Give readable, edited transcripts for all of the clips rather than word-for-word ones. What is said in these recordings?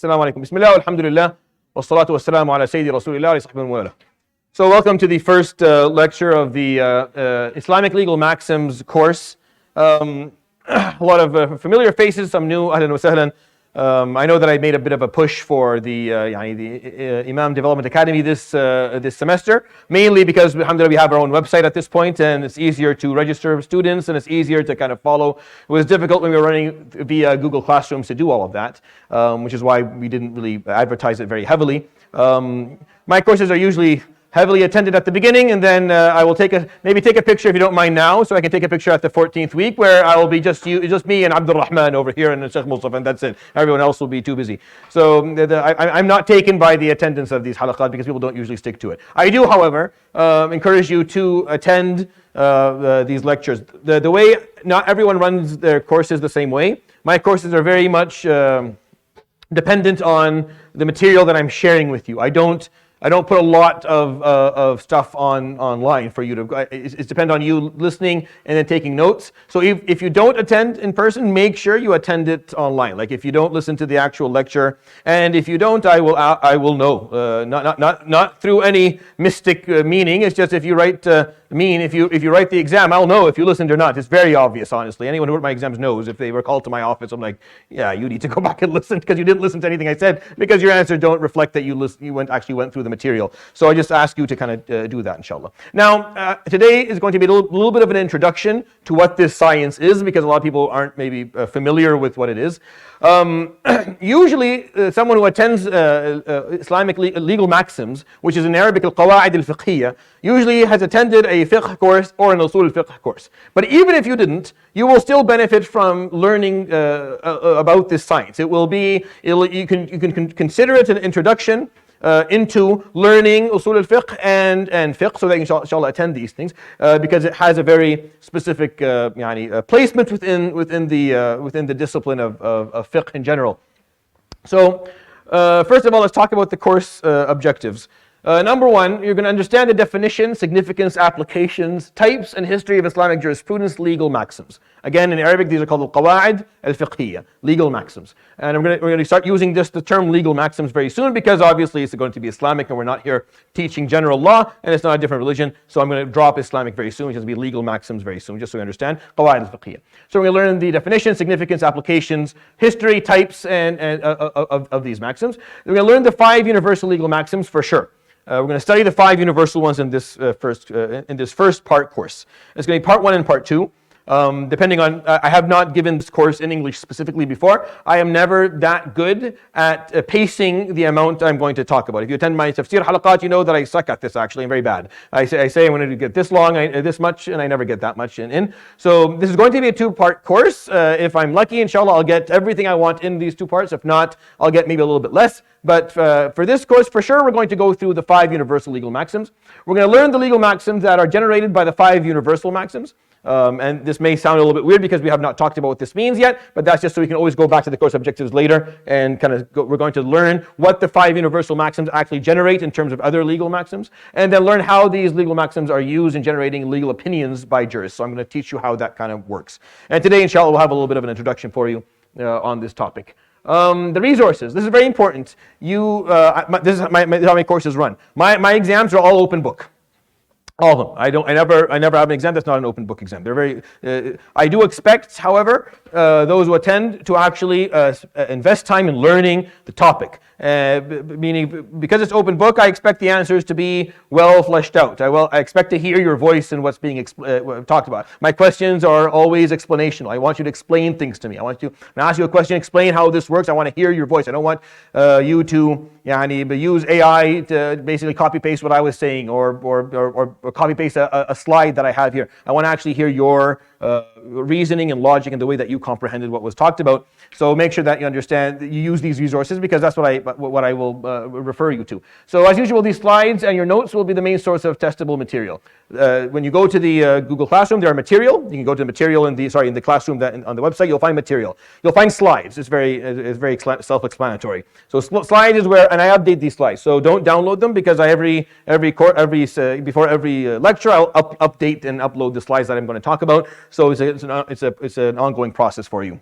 Assalamu alaikum. Bismillah, alhamdulillah, wa salatu wa salamu ala Sayyidi Rasulillah, sahbihi wa ala. So welcome to the first lecture of the Islamic Legal Maxims course. A lot of familiar faces, some new, ahlan wa sahlan. I know that I made a bit of a push for the Imam Development Academy this semester, mainly because alhamdulillah we have our own website at this point and it's easier to register students and it's easier to kind of follow. It was difficult when we were running via Google Classrooms to do all of that, which is why we didn't really advertise it very heavily. My courses are usually heavily attended at the beginning, and then I will maybe take a picture if you don't mind now, so I can take a picture at the 14th week where I will be just me and Abdul Rahman over here and Sheikh Mustafa, and that's it. Everyone else will be too busy. So I'm not taken by the attendance of these halaqat because people don't usually stick to it. I do, however, encourage you to attend these lectures. The way not everyone runs their courses the same way. My courses are very much dependent on the material that I'm sharing with you. I don't put a lot of stuff online for you to. It's depend on you listening and then taking notes. So if you don't attend in person, make sure you attend it online. Like if you don't listen to the actual lecture, and if you don't, I will know. Not through any mystic meaning. It's just if you write if you write the exam, I'll know if you listened or not. It's very obvious, honestly. Anyone who wrote my exams knows. If they were called to my office, I'm like, yeah, you need to go back and listen because you didn't listen to anything I said because your answers don't reflect that you actually went through the material. So I just ask you to kind of do that, inshallah. Now, today is going to be a little bit of an introduction to what this science is because a lot of people aren't maybe familiar with what it is. Usually, someone who attends Islamic legal maxims, which is in Arabic al-Qawa'id al-Fiqhiyya, usually has attended a fiqh course or an usul al-Fiqh course. But even if you didn't, you will still benefit from learning about this science. You can consider it an introduction into learning usul al-fiqh and fiqh, so that you can inshallah attend these things because it has a very specific placement within the discipline of fiqh in general. So first of all, let's talk about the course objectives. Number one, you're going to understand the definition, significance, applications, types, and history of Islamic jurisprudence, legal maxims. Again, in Arabic, these are called al-Qawa'id al-Fiqhiyya, legal maxims. And we're going to start using just the term legal maxims very soon because obviously it's going to be Islamic and we're not here teaching general law and it's not a different religion. So I'm going to drop Islamic very soon, which is going to be legal maxims very soon, just so we understand. Qawa'id al-Fiqhiyya. So we're going to learn the definition, significance, applications, history, types, and of these maxims. We're going to learn the 5 universal legal maxims for sure. We're going to study the 5 universal ones in this first part course. It's going to be part 1 and part 2. Depending on, I have not given this course in English specifically before. I am never that good at pacing the amount I'm going to talk about. If you attend my tafsir halaqat, you know that I suck at this actually. I'm very bad. I say I'm going to get this long, this much, and I never get that much in. So this is going to be a 2-part course. If I'm lucky, inshallah, I'll get everything I want in these 2 parts. If not, I'll get maybe a little bit less. But for this course, for sure, we're going to go through the 5 universal legal maxims. We're going to learn the legal maxims that are generated by the 5 universal maxims. And this may sound a little bit weird because we have not talked about what this means yet, but that's just so we can always go back to the course objectives later and kind of we're going to learn what the 5 universal maxims actually generate in terms of other legal maxims, and then learn how these legal maxims are used in generating legal opinions by jurists. So I'm going to teach you how that kind of works. And today, inshallah, we'll have a little bit of an introduction for you on this topic. The resources. This is very important. This is how my courses run. My exams are all open book. All of them. I never have an exam that's not an open book exam. They're very. I do expect, however, those who attend to actually invest time in learning the topic. Meaning, because it's open book, I expect the answers to be well fleshed out. I expect to hear your voice in what's being talked about. My questions are always explanational. I want you to explain things to me. I ask you a question, explain how this works. I want to hear your voice. I don't want you to use AI to basically copy paste what I was saying or copy paste a slide that I have here. I want to actually hear your reasoning and logic and the way that you comprehended what was talked about. So make sure that you understand that you use these resources because that's what I will refer you to. So as usual, these slides and your notes will be the main source of testable material. When you go to the Google Classroom, there are material. You can go to the material in the classroom on the website. You'll find material. You'll find slides. It's very self-explanatory. So slide is where, and I update these slides. So don't download them because before every lecture I'll update and upload the slides that I'm going to talk about. So it's an ongoing process for you.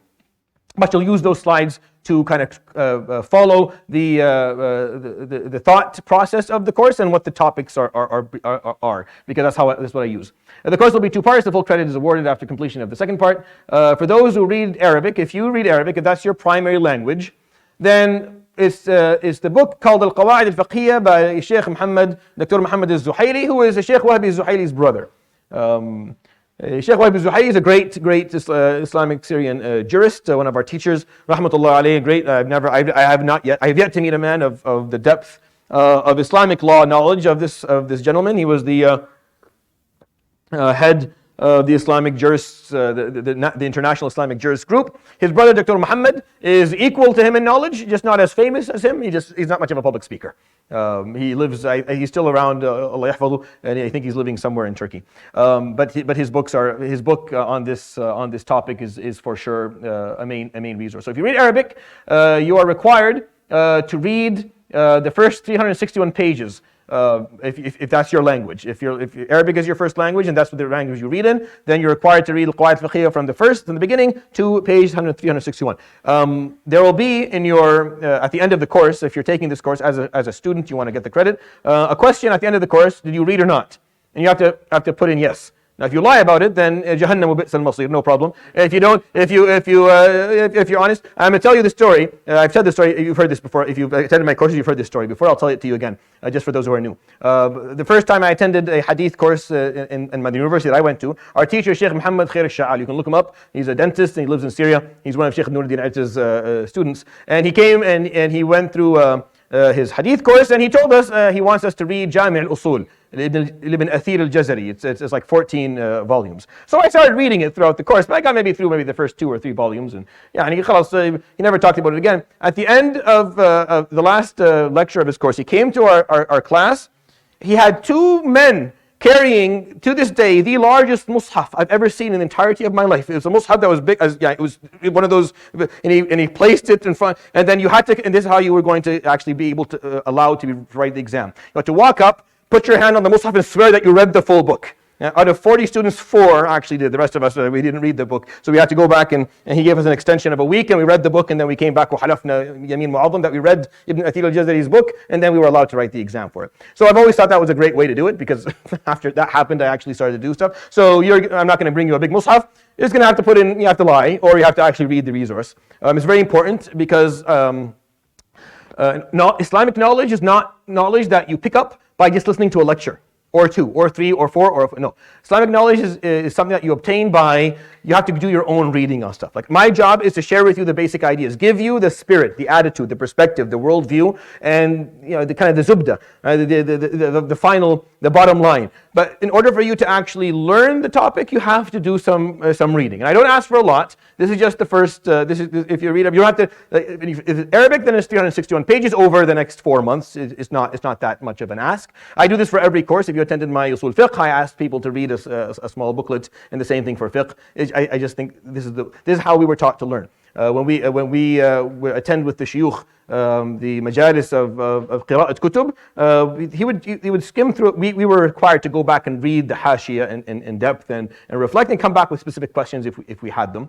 But you'll use those slides to kind of follow the thought process of the course and what the topics are, because that's what I use. The course will be 2 parts. The full credit is awarded after completion of the second part. For those who read Arabic, if you read Arabic, if that's your primary language, then it's the book called Al-Qawa'id Al-Fiqhiyya by Sheikh Dr. Muhammad Al-Zuhaili, who is Sheikh Wahbi Al-Zuhaili's brother. Sheikh Wahbi Al-Zuhaili is a great Islamic Syrian jurist, one of our teachers, rahmatullah alayhi, great. I have yet to meet a man of the depth of Islamic law knowledge of this gentleman. He was the head of the Islamic jurists, the International Islamic Jurist Group. His brother, Dr. Muhammad, is equal to him in knowledge, just not as famous as him. He's not much of a public speaker. He's still around, Allah yahfadhu, and I think he's living somewhere in Turkey. But his book on this topic is for sure a main resource. So if you read Arabic, you are required to read the first 361 pages. If that's your language. If Arabic is your first language and that's the language you read in, then you're required to read Al-Qawa'id Al-Fiqhiyya from the beginning to page 361. There will be in your, at the end of the course, if you're taking this course as a student, you want to get the credit, a question at the end of the course: did you read or not? And you have to put in yes. Now, if you lie about it, then Jahannam wa bi'sal masir, no problem. If you don't, if you're honest, I'm going to tell you the story. I've said this story. You've heard this before. If you've attended my courses, you've heard this story before. I'll tell it to you again, just for those who are new. The first time I attended a hadith course in the university that I went to, our teacher, Sheikh Muhammad Khair al-Sha'al, you can look him up. He's a dentist and he lives in Syria. He's one of Sheikh Nuruddin Aiz's students, and he came and he went through his hadith course, and he told us he wants us to read Jami' al-Usul, Ibn Athir al-Jazari. It's like 14 volumes. So I started reading it throughout the course, but I got through the first 2 or 3 volumes, and he never talked about it again. At the end of the last lecture of his course, he came to our class. He had 2 men carrying, to this day, the largest mushaf I've ever seen in the entirety of my life. It was a mushaf that was big, it was one of those, and he placed it in front, and then you had to, and this is how you were going to actually be able to, allowed to write the exam. You had to walk up, put your hand on the mushaf and swear that you read the full book. Out of 40 students, 4 actually did. The rest of us, we didn't read the book. So we had to go back and he gave us an extension of a week and we read the book, and then we came back, وَحَلَفْنَا يَمِينَ مُعَظَّمْ, that we read Ibn Athir al-Jazari's book, and then we were allowed to write the exam for it. So I've always thought that was a great way to do it, because after that happened, I actually started to do stuff. So I'm not going to bring you a big mushaf. You're just going to have to put in, you have to lie, or you have to actually read the resource. It's very important because Islamic knowledge is not knowledge that you pick up by just listening to a lecture, or 2, or 3, or 4, or no. Islamic knowledge is something that you obtain by, you have to do your own reading on stuff. Like, my job is to share with you the basic ideas, give you the spirit, the attitude, the perspective, the worldview, and the kind of the zubda, the final, the bottom line. But in order for you to actually learn the topic, you have to do some reading. And I don't ask for a lot. This is just the first. If you read it, you don't have to. If it's Arabic, then it's 361 pages over the next 4 months. It's not that much of an ask. I do this for every course. If you attended my Usul Fiqh, I asked people to read a small booklet, and the same thing for Fiqh. I just think this is how we were taught to learn. When we attend with the shuyukh, the majalis of qira'at kutub, he would skim through it. We were required to go back and read the hashiyah in depth and reflect and come back with specific questions if we had them.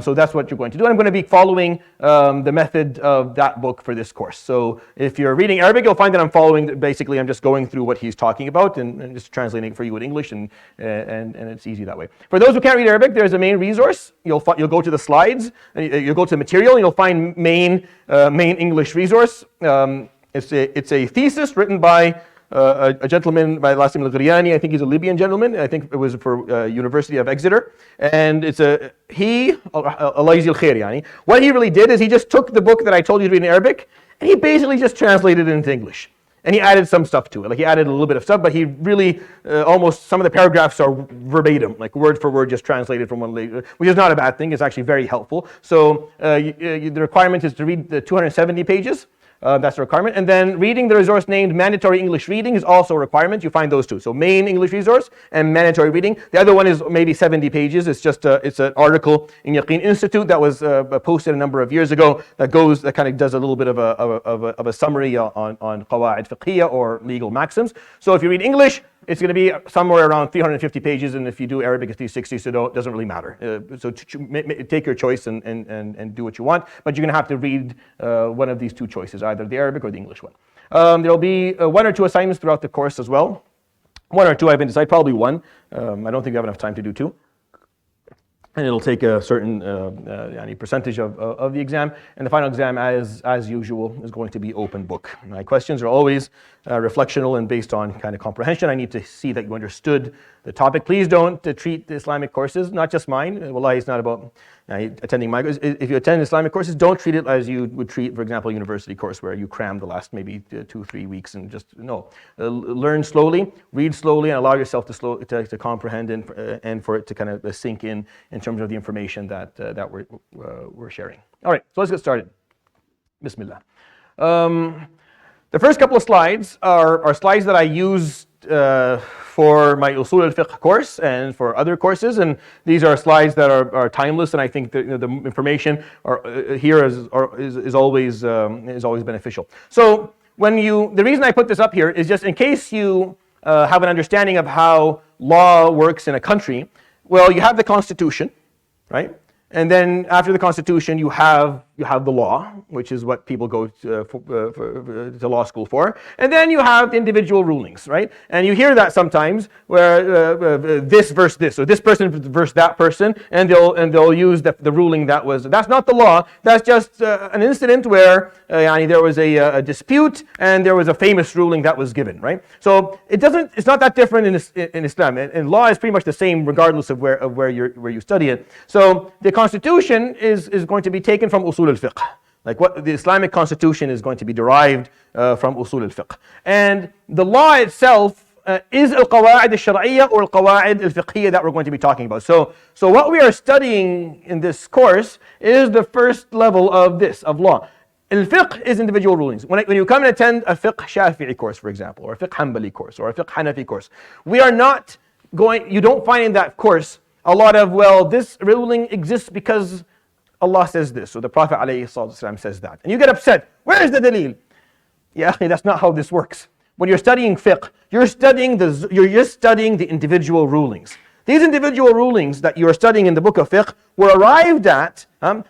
So that's what you're going to do. I'm going to be following the method of that book for this course. So if you're reading Arabic, you'll find that I'm following, basically I'm just going through what he's talking about and just translating it for you in English, and it's easy that way. For those who can't read Arabic, there's a main resource. You'll go to the slides, and you'll go to the material, and you'll find main English resource. It's a thesis written by a gentleman by last name Al-Ghriyani. I think he's a Libyan gentleman. I think it was for University of Exeter. And it's Allah yajzi al-khair yani. What he really did is he just took the book that I told you to read in Arabic, and he basically just translated it into English. And he added some stuff to it. Like, he added a little bit of stuff, but he really almost, some of the paragraphs are verbatim, like word for word, just translated from one language, which is not a bad thing. It's actually very helpful. So the requirement is to read the 270 pages. That's the requirement. And then reading the resource named Mandatory English Reading is also a requirement. You find those two. So main English resource and mandatory reading. The other one is maybe 70 pages. It's just it's an article in Yaqeen Institute that was posted a number of years ago that kind of does a little bit of a summary on Qawa'id Fiqhiyya or legal maxims. So if you read English, it's going to be somewhere around 350 pages, and if you do Arabic, it's 360, so it doesn't really matter. So take your choice and do what you want, but you're going to have to read one of these two choices, either the Arabic or the English one. There'll be one or two assignments throughout the course as well. One or two, I haven't decided, probably one. I don't think we have enough time to do two. And it'll take a certain percentage of the exam. And the final exam, as usual, is going to be open book. My questions are always reflectional and based on kind of comprehension. I need to see that you understood the topic. Please don't treat the Islamic courses, not just mine. Wallahi, it's not about attending my courses. If you attend Islamic courses, don't treat it as you would treat, for example, a university course where you cram the last maybe 2-3 weeks and just, no. Learn slowly, read slowly, and allow yourself to comprehend and for it to kind of sink in terms of the information that we're sharing. All right, so let's get started. Bismillah. The first couple of slides are slides that I used for my Usul al-Fiqh course and for other courses, and these are slides that are timeless, and I think the information here is always beneficial. So the reason I put this up here is just in case you have an understanding of how law works in a country. Well, you have the Constitution, right? And then after the Constitution, you have the law, which is what people go to law school for. And then you have individual rulings, right? And you hear that sometimes, where this versus this, or this person versus that person, and they'll use the ruling that's not the law. That's just an incident where there was a dispute and there was a famous ruling that was given, right? So it's not that different in Islam. And law is pretty much the same regardless of where you study it. So the Constitution is going to be taken from Usul al-Fiqh. Like what the Islamic Constitution is going to be derived from Usul al-Fiqh. And the law itself is al-Qawa'id al-Shar'iyya or al-Qawa'id al-Fiqhiyya that we're going to be talking about. So what we are studying in this course is the first level of law. Al-Fiqh is individual rulings. When you come and attend a Fiqh Shafi'i course, for example, or a Fiqh Hanbali course, or a Fiqh Hanafi course, you don't find in that course a lot of, well, this ruling exists because Allah says this, or the Prophet ﷺ says that. And you get upset. Where is the dalil? Yeah, that's not how this works. When you're studying fiqh, you're just studying the individual rulings. These individual rulings that you are studying in the book of fiqh were arrived at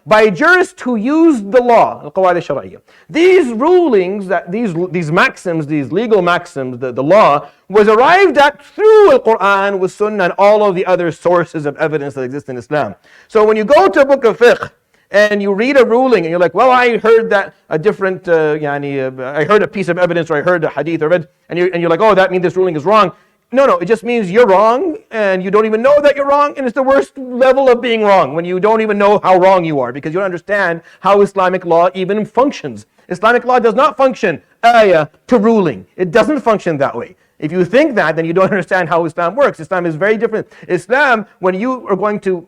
by jurists who used the law, al-Qawa'id al-Shar'iyya. These rulings, these maxims, these legal maxims, the law, was arrived at through Al-Quran, with Sunnah, and all of the other sources of evidence that exist in Islam. So when you go to a book of fiqh, and you read a ruling, and you're like, well, I heard that a different, I heard a piece of evidence, or I heard a hadith, and you're like, oh, that means this ruling is wrong. No, it just means you're wrong, and you don't even know that you're wrong, and it's the worst level of being wrong, when you don't even know how wrong you are, because you don't understand how Islamic law even functions. Islamic law does not function ayah to ruling. It doesn't function that way. If you think that, then you don't understand how Islam works. Islam is very different. Islam, when you are going to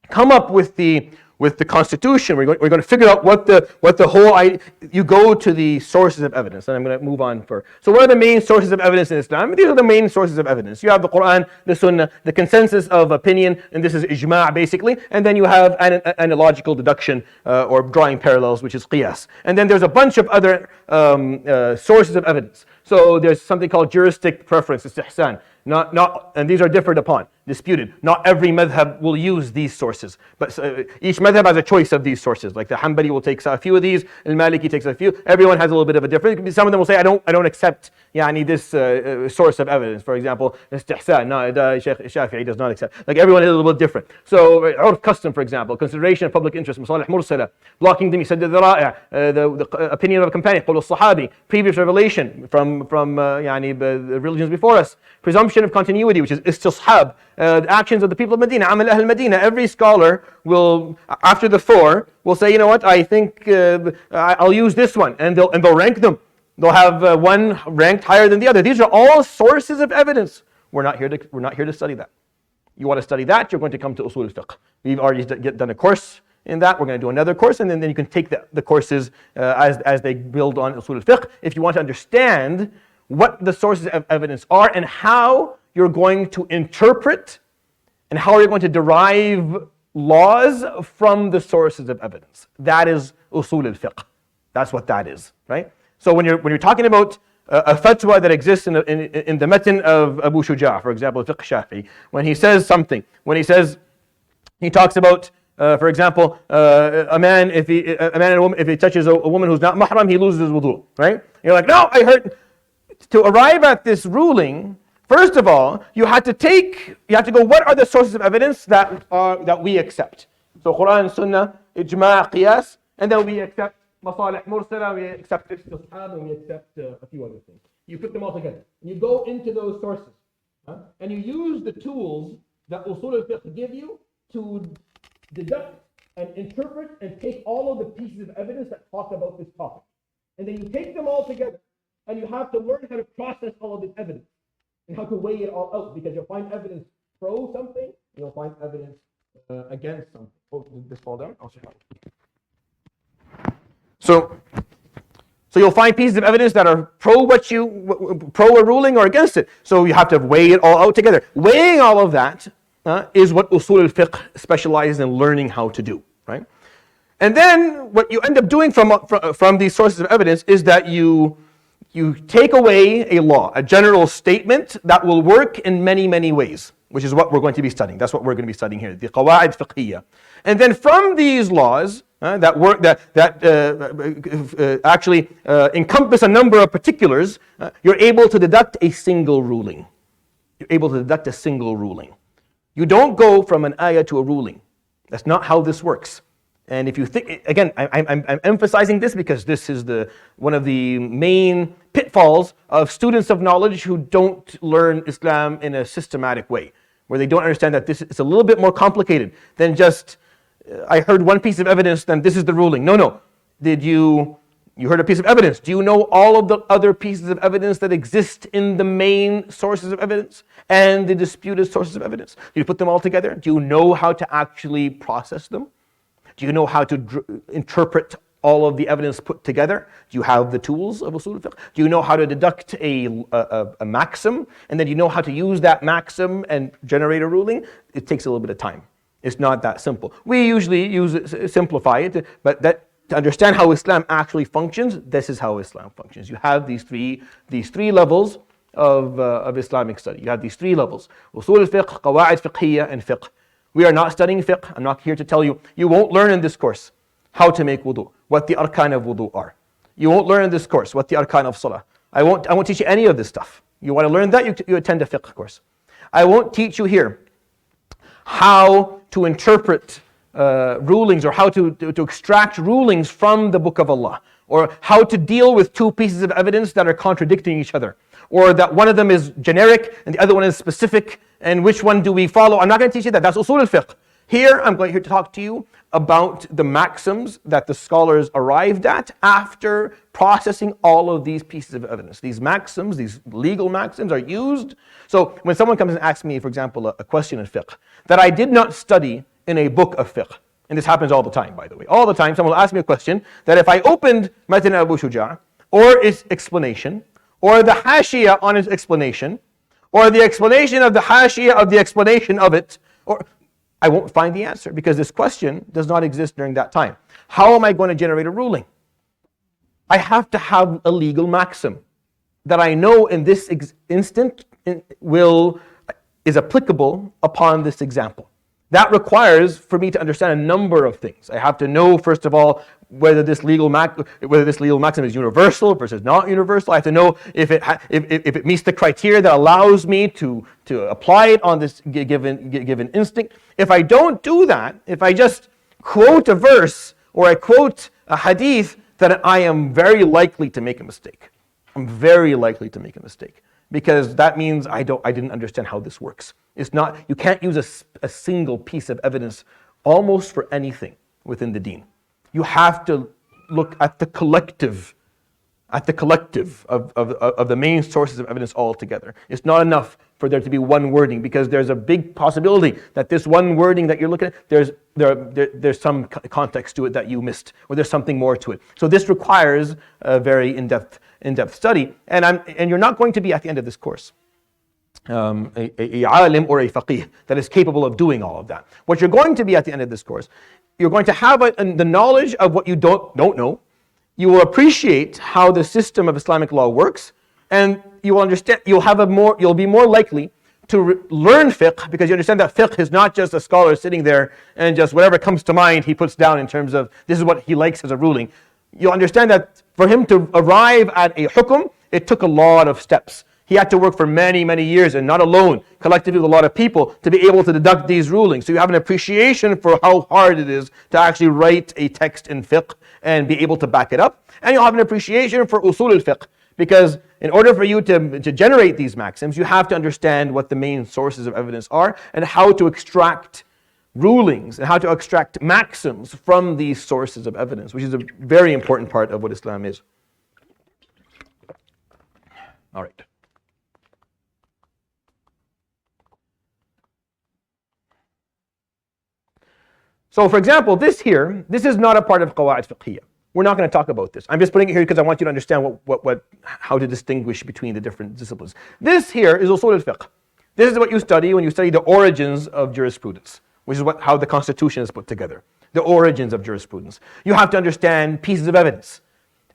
come up with the Constitution, we're going to figure out what the whole idea. You go to the sources of evidence, and I'm going to move on for. So what are the main sources of evidence in Islam? These are the main sources of evidence. You have the Quran, the Sunnah, the consensus of opinion, and this is ijma' basically, and then you have analogical deduction or drawing parallels, which is qiyas. And then there's a bunch of other sources of evidence. So there's something called juristic preference, istihsan. And these are differed upon, disputed. Not every madhab will use these sources, but each madhab has a choice of these sources. Like the Hanbali will take a few of these, Al-Maliki takes a few. Everyone has a little bit of a difference. Some of them will say, I don't accept this source of evidence. For example, istihsan, Shaykh Shafi'i does not accept. Like everyone is a little bit different. So urf, custom, for example, consideration of public interest, masalih mursala, blocking the the opinion of a companion, qawl al-sahabi, previous revelation from the religions before us, presumption of continuity, which is istishab, the actions of the people of Medina, amal ahl Medina. Every scholar will, after the four, will say, you know what, I think I'll use this one, and they'll rank them. They'll have one ranked higher than the other. These are all sources of evidence. We're not here to study that. You want to study that, you're going to come to Usul al-Fiqh. We've already done a course in that. We're going to do another course, and then you can take the courses as they build on Usul al-Fiqh. If you want to understand what the sources of evidence are and how you're going to interpret and how you're going to derive laws from the sources of evidence. That is Usul al-Fiqh. That's what that is, right? So when you're talking about a fatwa that exists in the Matan of Abu Shuja', for example, Fiqh Shafi'i, when he says something, he talks about, for example, a man and a woman, if he touches a woman who's not mahram, he loses his wudu, right? And you're like, no, I heard. To arrive at this ruling, first of all, you have to go, what are the sources of evidence that we accept? So Quran, Sunnah, Ijma', Qiyas, and then we accept Masalih Mursala, we accept Istishab, and we accept a few other things. You put them all together. You go into those sources, and you use the tools that Usul al-Fiqh give you to deduct and interpret and take all of the pieces of evidence that talk about this topic. And then you take them all together, and you have to learn how to process all of this evidence and how to weigh it all out, because you'll find evidence pro something, and you'll find evidence against something. Oh, did this fall down? Oh, sorry. So you'll find pieces of evidence that are pro a ruling or against it. So you have to weigh it all out together. Weighing all of that is what Usul al-Fiqh specializes in learning how to do, right? And then what you end up doing from these sources of evidence is that you take away a law, a general statement that will work in many, many ways, which is what we're going to be studying. That's what we're going to be studying here, the Qawa'id Fiqhiyya. And then from these laws actually encompass a number of particulars, you're able to deduct a single ruling. You're able to deduct a single ruling. You don't go from an ayah to a ruling. That's not how this works. And if you think, again, I'm emphasizing this because this is one of the main pitfalls of students of knowledge who don't learn Islam in a systematic way, where they don't understand that it's a little bit more complicated than just, I heard one piece of evidence, then this is the ruling. No. You heard a piece of evidence. Do you know all of the other pieces of evidence that exist in the main sources of evidence and the disputed sources of evidence? Do you put them all together? Do you know how to actually process them? Do you know how to interpret all of the evidence put together? Do you have the tools of Usul al-Fiqh? Do you know how to deduct a maxim? And then you know how to use that maxim and generate a ruling? It takes a little bit of time. It's not that simple. We usually simplify it, but to understand how Islam actually functions, this is how Islam functions. You have these three levels of Islamic study. You have these three levels: Usul al-Fiqh, Qawa'id Fiqhiyya, and Fiqh. We are not studying fiqh. I'm not here to tell you. You won't learn in this course how to make wudu, what the arkan of wudu are. You won't learn in this course what the arkan of salah. I won't teach you any of this stuff. You want to learn that, you attend a fiqh course. I won't teach you here how to interpret rulings, or how to extract rulings from the Book of Allah, or how to deal with two pieces of evidence that are contradicting each other, or that one of them is generic and the other one is specific, and which one do we follow? I'm not going to teach you that. That's Usul al-Fiqh. Here, I'm going to talk to you about the maxims that the scholars arrived at after processing all of these pieces of evidence. These maxims, these legal maxims, are used. So when someone comes and asks me, for example, a question in fiqh that I did not study in a book of fiqh, and this happens all the time, by the way. All the time, someone will ask me a question that if I opened Matan Abu Shuja', or its explanation, or the hashiyah on its explanation, or the explanation of the hashiyah of the explanation of it, or I won't find the answer, because this question does not exist during that time. How am I going to generate a ruling? I have to have a legal maxim that I know in this instant is applicable upon this example. That requires for me to understand a number of things. I have to know, first of all, whether this legal maxim is universal versus not universal. I have to know if it meets the criteria that allows me to apply it on this given instinct. If I don't do that, if I just quote a verse or I quote a hadith, then I am very likely to make a mistake. I'm very likely to make a mistake, because that means I didn't understand how this works. It's not, you can't use a single piece of evidence almost for anything within the deen. You have to look at the collective of the main sources of evidence altogether. It's not enough for there to be one wording, because there's a big possibility that this one wording that you're looking at, there's some context to it that you missed, or there's something more to it. So this requires a very in-depth study, and you're not going to be at the end of this course a alim or a faqih that is capable of doing all of that. What you're going to be at the end of this course, you're going to have the knowledge of what you don't know. You will appreciate how the system of Islamic law works, and you will understand. You'll be more likely to learn fiqh, because you understand that fiqh is not just a scholar sitting there and just whatever comes to mind he puts down in terms of this is what he likes as a ruling. You'll understand that for him to arrive at a hukum, it took a lot of steps. He had to work for many, many years, and not alone, collectively with a lot of people, to be able to deduct these rulings. So you have an appreciation for how hard it is to actually write a text in fiqh and be able to back it up. And you'll have an appreciation for usul al-fiqh, because in order for you to generate these maxims, you have to understand what the main sources of evidence are and how to extract rulings and how to extract maxims from these sources of evidence, which is a very important part of what Islam is. All right. So for example, this is not a part of Qawa'id Fiqhiyya. We're not going to talk about this. I'm just putting it here because I want you to understand how to distinguish between the different disciplines. This here is usul al-fiqh. This is what you study when you study the origins of jurisprudence, which is how the Constitution is put together. The origins of jurisprudence. You have to understand pieces of evidence.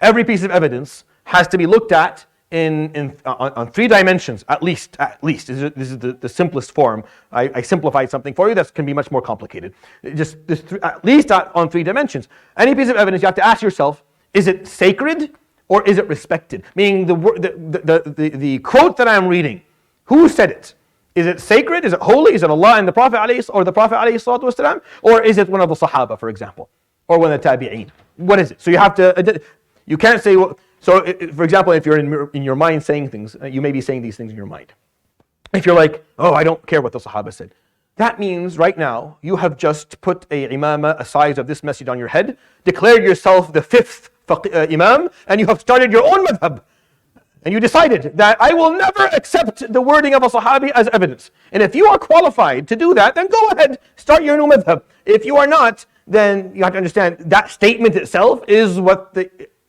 Every piece of evidence has to be looked at on 3 dimensions, at least. This is the simplest form. I simplified something for you that can be much more complicated. At least on 3 dimensions. Any piece of evidence, you have to ask yourself, is it sacred or is it respected? Meaning the quote that I'm reading, who said it? Is it sacred? Is it holy? Is it Allah and the Prophet or the Prophet ﷺ? Or is it one of the Sahaba, for example? Or one of the Tabi'een? What is it? So you can't say, so, for example, if you're in your mind saying things, you may be saying these things in your mind. If you're like, oh, I don't care what the Sahaba said. That means right now, you have just put a imamah, a size of this masjid on your head, declared yourself the 5th imam, and you have started your own madhab. And you decided that I will never accept the wording of a Sahabi as evidence. And if you are qualified to do that, then go ahead, start your new madhab. If you are not, then you have to understand that statement itself is what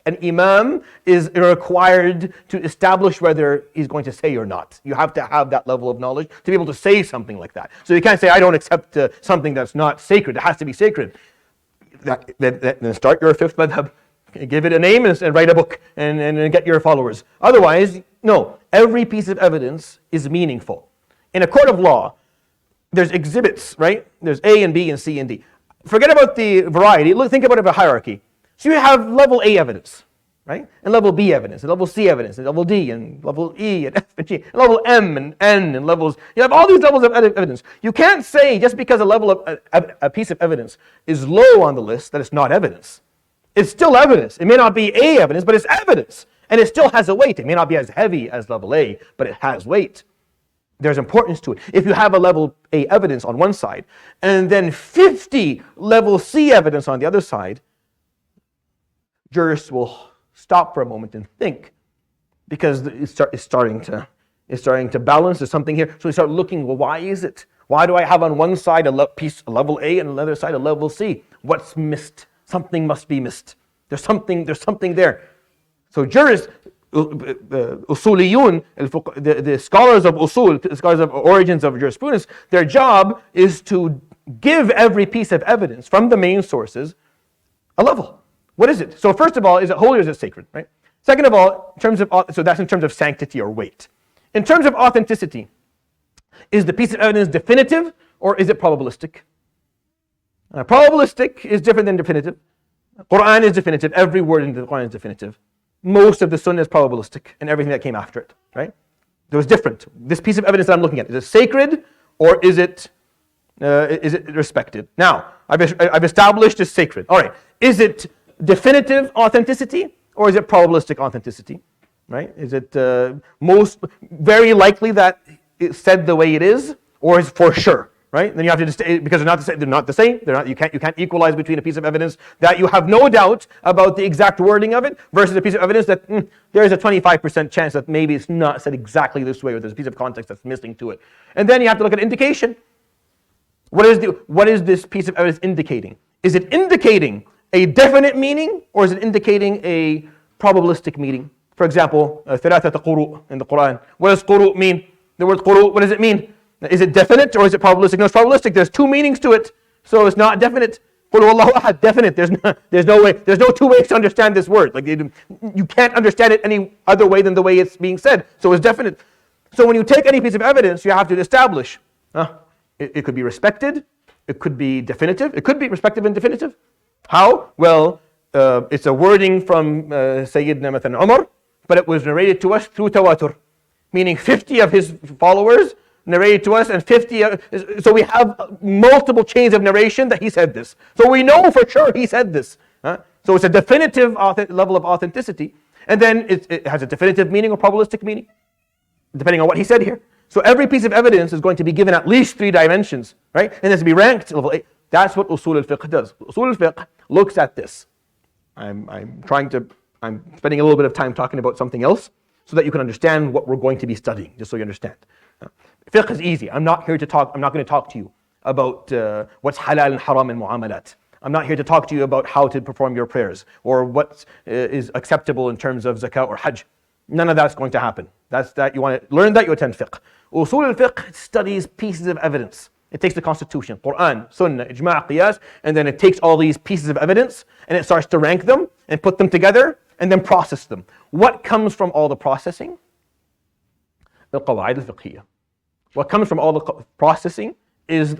an imam is required to establish whether he's going to say or not. You have to have that level of knowledge to be able to say something like that. So you can't say, I don't accept something that's not sacred. It has to be sacred. Then start your 5th madhab, give it a name and write a book and get your followers. Otherwise, no. Every piece of evidence is meaningful. In a court of law, there's exhibits, right? There's A and B and C and D. Forget about the variety. Think about it as a hierarchy. So you have level A evidence, right? And level B evidence, and level C evidence, and level D, and level E, and F, and G, and level M, and N, and levels. You have all these levels of evidence. You can't say just because a piece of evidence is low on the list that it's not evidence. It's still evidence. It may not be A evidence, but it's evidence. And it still has a weight. It may not be as heavy as level A, but it has weight. There's importance to it. If you have a level A evidence on one side, and then 50 level C evidence on the other side, jurists will stop for a moment and think, because it's starting to balance. There's something here. So we start looking, well, why is it? Why do I have on one side a level A and on the other side a level C? What's missed? Something must be missed. There's something there. So jurists, usuliyun, the scholars of usul, the scholars of origins of jurisprudence, their job is to give every piece of evidence from the main sources a level. What is it? So first of all, is it holy or is it sacred, right? Second of all, so that's in terms of sanctity or weight. In terms of authenticity, is the piece of evidence definitive or is it probabilistic? Probabilistic is different than definitive. Quran is definitive. Every word in the Quran is definitive. Most of the Sunnah is probabilistic and everything that came after it, right? It was different. This piece of evidence that I'm looking at, is it sacred or is it respected? Now, I've established it's sacred. All right. Is it definitive authenticity or is it probabilistic authenticity, right? Is it very likely that it's said the way it is, or is it for sure, right? Then you have to because they're not the same. You can't equalize between a piece of evidence that you have no doubt about the exact wording of it versus a piece of evidence that there is a 25% chance that maybe it's not said exactly this way, or there's a piece of context that's missing to it. And then you have to look at indication. What is this piece of evidence indicating? Is it indicating a definite meaning, or is it indicating a probabilistic meaning? For example, ثلاثة قروء in the Quran. What does قروء mean? The word قروء, what does it mean? Is it definite or is it probabilistic? No, it's probabilistic. There's 2 meanings to it, so it's not definite. قل Qul huwallahu ahad, definite. There's no two ways to understand this word. Like you can't understand it any other way than the way it's being said. So it's definite. So when you take any piece of evidence, you have to establish. It could be respected. It could be definitive. It could be respective and definitive. How? Well, it's a wording from Sayyidina Mathan Umar, but it was narrated to us through tawatur, meaning 50 of his followers narrated to us, and 50. So we have multiple chains of narration that he said this. So we know for sure he said this. So it's a definitive level of authenticity, and then it has a definitive meaning or probabilistic meaning, depending on what he said here. So every piece of evidence is going to be given at least 3 dimensions, right? And it's to be ranked level 8. That's what usul al-fiqh does. Usul al-fiqh looks at this. I'm spending a little bit of time talking about something else so that you can understand what we're going to be studying, just so you understand. Fiqh is easy. I'm not going to talk to you about what's halal and haram in muamalat. I'm not here to talk to you about how to perform your prayers or what is acceptable in terms of zakah or hajj. None of that's going to happen. That's that you want to learn that, you attend fiqh. Usul al-fiqh studies pieces of evidence. It takes the constitution, Quran, Sunnah, Ijma', Qiyas, and then it takes all these pieces of evidence and it starts to rank them and put them together and then process them. What comes from all the processing? Al-Qawa'id al-Fiqhiyya. What comes from all the processing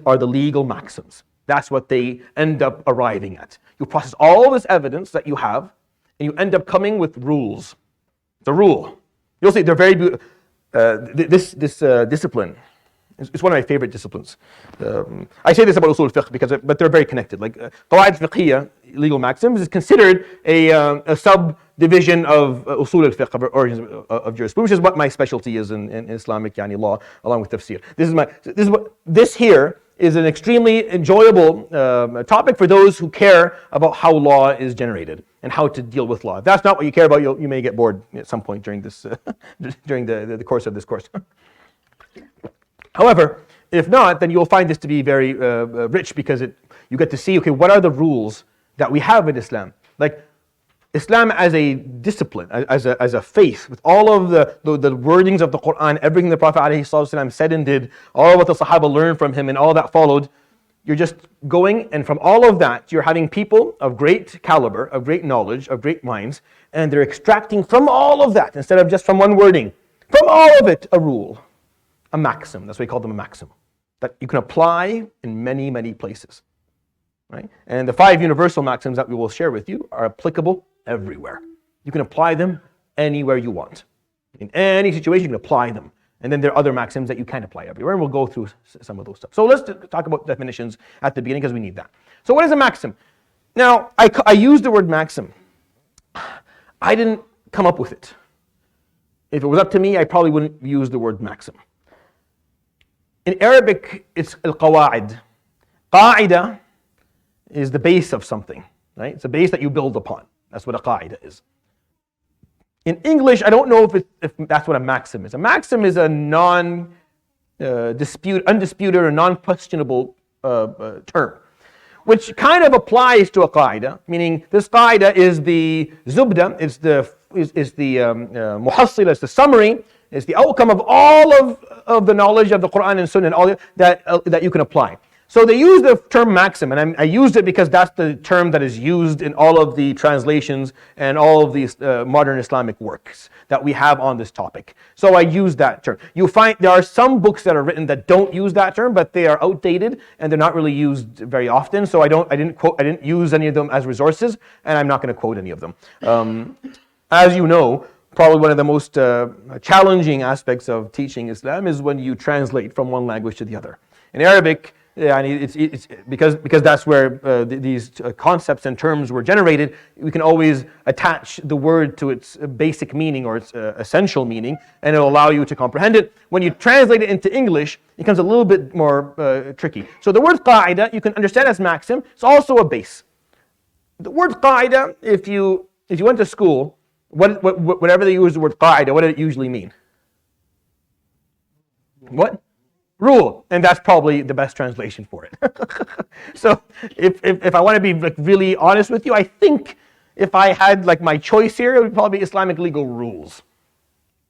are the legal maxims. That's what they end up arriving at. You process all this evidence that you have and you end up coming with rules. It's a rule. You'll see they're very beautiful. This discipline is one of my favorite disciplines. I say this about usul al-fiqh but they're very connected. Like Qawa'id al-Fiqhiyya, legal maxims, is considered a subdivision of usul al-fiqh, of origins of jurisprudence, which is what my specialty is in Islamic law, along with tafsir. This here is an extremely enjoyable topic for those who care about how law is generated and how to deal with law. If that's not what you care about, you may get bored at some point during this during the course of this course. However, if not, then you'll find this to be very rich because you get to see, okay, what are the rules that we have in Islam? Like Islam as a discipline, as a faith, with all of the wordings of the Quran, everything the Prophet ﷺ said and did, all what the Sahaba learned from him and all that followed, you're just going, and from all of that, you're having people of great caliber, of great knowledge, of great minds, and they're extracting from all of that, instead of just from one wording, from all of it, a rule, a maxim. That's why we call them a maxim, that you can apply in many, many places. Right? And the 5 universal maxims that we will share with you are applicable everywhere. You can apply them anywhere you want. In any situation, you can apply them. And then there are other maxims that you can't apply everywhere, and we'll go through some of those stuff. So let's talk about definitions at the beginning because we need that. So what is a maxim? Now, I use the word maxim. I didn't come up with it. If it was up to me, I probably wouldn't use the word maxim. In Arabic, it's al-qawa'id. Qa'ida is the base of something, right? It's a base that you build upon. That's what a qaida is. In English, I don't know if that's what a maxim is. A maxim is a undisputed or non-questionable term, which kind of applies to a qaida, meaning this qaida is the zubda, is the muhassila, it's the summary, it's the outcome of all of the knowledge of the Quran and Sunnah and all that you can apply. So they use the term maxim, and I used it because that's the term that is used in all of the translations and all of these modern Islamic works that we have on this topic. So I use that term. You find there are some books that are written that don't use that term, but they are outdated and they're not really used very often. So I didn't use any of them as resources, and I'm not going to quote any of them. As you know, probably one of the most challenging aspects of teaching Islam is when you translate from one language to the other. In Arabic, it's because that's where these concepts and terms were generated. We can always attach the word to its basic meaning or its essential meaning, and it'll allow you to comprehend it. When you translate it into English, it becomes a little bit more tricky. So the word qa'ida, you can understand as maxim. It's also a base. The word qa'ida, if you went to school, whenever they use the word qa'ida, what did it usually mean? What? Rule, and that's probably the best translation for it. So if I want to be really honest with you, I think if I had my choice here, it would probably be Islamic legal rules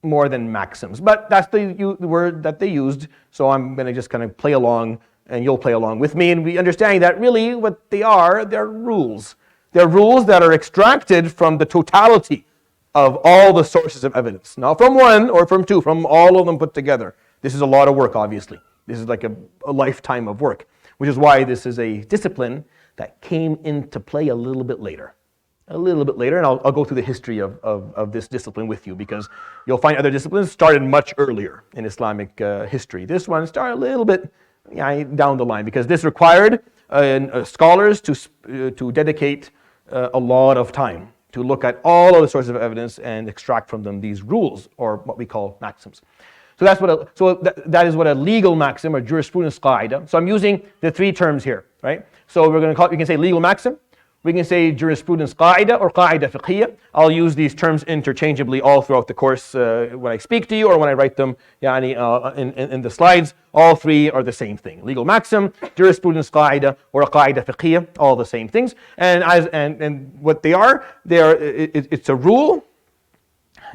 more than maxims. But that's the word that they used, so I'm going to just kind of play along and you'll play along with me, and we understand that really what they are, they're rules. They're rules that are extracted from the totality of all the sources of evidence. Not from one or from two, from all of them put together. This is a lot of work, obviously. This is like a lifetime of work, which is why this is a discipline that came into play a little bit later. And I'll go through the history of this discipline with you, because you'll find other disciplines started much earlier in Islamic history. This one started a little bit down the line, because this required scholars to dedicate a lot of time to look at all of the sources of evidence and extract from them these rules, or what we call maxims. So that is what a legal maxim or jurisprudence qaida. So I'm using the three terms here, right? So we're going to call it, we can say legal maxim, we can say jurisprudence qaida or qaida fiqhiyya. I'll use these terms interchangeably all throughout the course when I speak to you or when I write them in the slides. All three are the same thing. Legal maxim, jurisprudence qaida, or qaida fiqhiyya, all the same things. And what they are, it's a rule.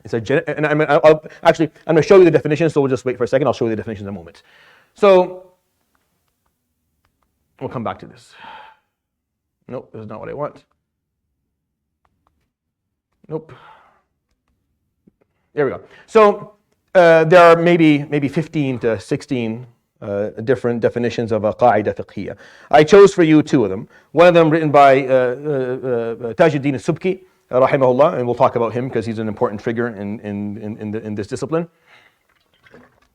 I'm going to show you the definition, so we'll just wait for a second. I'll show you the definition in a moment. So we'll come back to this. Nope, this is not what I want. Nope. There we go. So there are maybe 15 to 16 different definitions of a qaida fiqhiyya. I chose for you two of them. One of them written by Tajuddin al-Subki, rahimahullah, and we'll talk about him because he's an important figure in this discipline.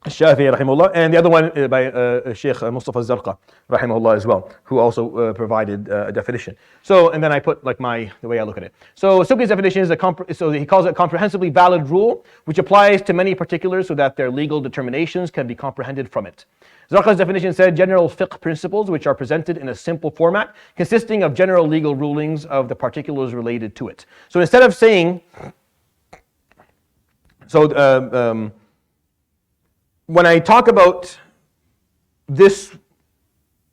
Shafi'i rahimahullah, and the other one by Sheikh Mustafa Zarqa rahimahullah as well, who also provided a definition. So, and then I put like the way I look at it. So Subki's definition is so he calls it a comprehensively valid rule which applies to many particulars so that their legal determinations can be comprehended from it. Zarqa's definition said general fiqh principles which are presented in a simple format consisting of general legal rulings of the particulars related to it. So instead of saying, when I talk about this,